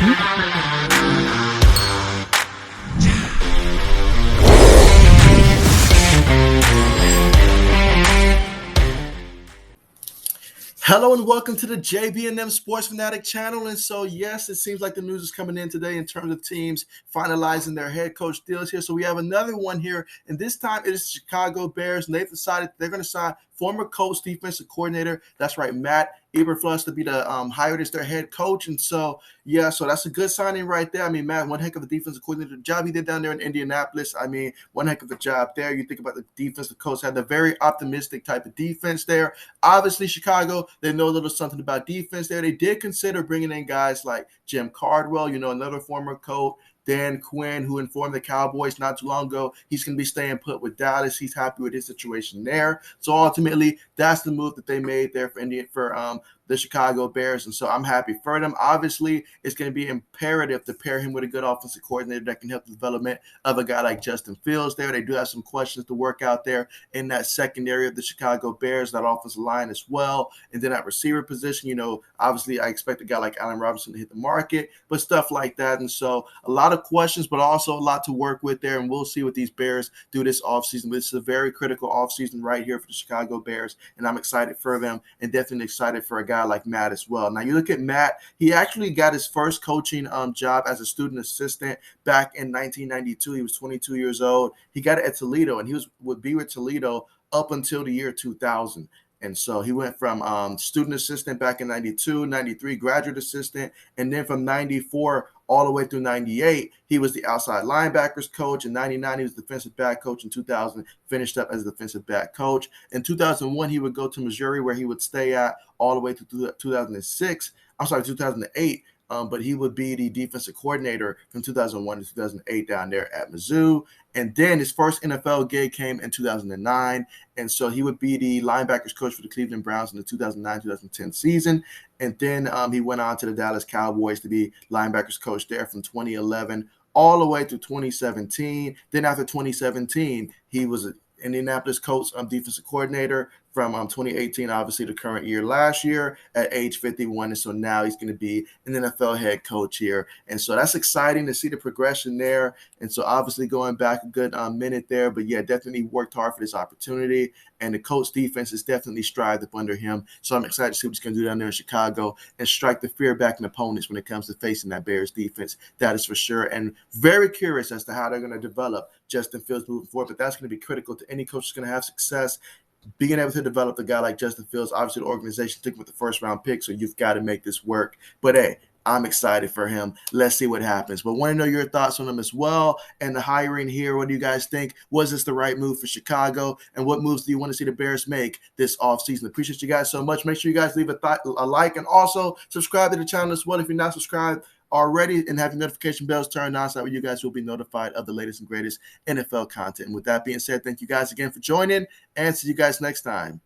Hello and welcome to the JB&M Sports Fanatic channel. And so, yes, it seems like the news is coming in today in terms of teams finalizing their head coach deals here. So we have another one here, and this time it is the Chicago Bears, and they've decided they're going to sign former Colts defensive coordinator. That's right, Matt Eberflus, to be the hired as their head coach. And so, yeah, so that's a good signing right there. I mean, Matt, one heck of a defensive coordinator. The job he did down there in Indianapolis, I mean, one heck of a job there. You think about the defensive coach, had a very optimistic type of defense there. Obviously, Chicago, they know a little something about defense there. They did consider bringing in guys like Jim Cardwell, another former coach, Dan Quinn, who informed the Cowboys not too long ago he's going to be staying put with Dallas. He's happy with his situation there. So ultimately, that's the move that they made there for the Chicago Bears. And so I'm happy for them. Obviously, it's going to be imperative to pair him with a good offensive coordinator that can help the development of a guy like Justin Fields there. They do have some questions to work out there in that secondary of the Chicago Bears, that offensive line as well. And then at receiver position, obviously I expect a guy like Allen Robinson to hit the market, but stuff like that. And so a lot of questions, but also a lot to work with there. And we'll see what these Bears do this offseason. This is a very critical offseason right here for the Chicago Bears. And I'm excited for them and definitely excited for a guy like Matt as well. Now, you look at Matt, he actually got his first coaching job as a student assistant back in 1992. He was 22 years old. He got it at Toledo, and he would be with Toledo up until the year 2000. And so he went from student assistant back in 92, 93, graduate assistant, and then from 94 all the way through 98, he was the outside linebackers coach. In 99, he was defensive back coach. In 2000, finished up as a defensive back coach. In 2001, he would go to Missouri, where he would stay at all the way to 2008. But he would be the defensive coordinator from 2001 to 2008 down there at Mizzou. And then his first NFL gig came in 2009. And so he would be the linebackers coach for the Cleveland Browns in the 2009-2010 season. And then he went on to the Dallas Cowboys to be linebackers coach there from 2011 all the way to 2017. Then after 2017, he was an Indianapolis Colts defensive coordinator from 2018, obviously the current year, last year at age 51. And so now he's going to be an NFL head coach here. And so that's exciting to see the progression there. And so obviously going back a good minute there, but yeah, definitely worked hard for this opportunity. And the Colts defense has definitely strived up under him. So I'm excited to see what he's going to do down there in Chicago and strike the fear back in opponents when it comes to facing that Bears defense. That is for sure. And very curious as to how they're going to develop Justin Fields moving forward. But that's going to be critical to any coach that's going to have success. Being able to develop a guy like Justin Fields, obviously the organization sticking with the first-round pick, so you've got to make this work. But, hey, I'm excited for him. Let's see what happens. But want to know your thoughts on him as well and the hiring here. What do you guys think? Was this the right move for Chicago? And what moves do you want to see the Bears make this offseason? Appreciate you guys so much. Make sure you guys leave a like and also subscribe to the channel as well if you're not subscribed already, and have your notification bells turned on so that way you guys will be notified of the latest and greatest NFL content. And with that being said, thank you guys again for joining, and see you guys next time.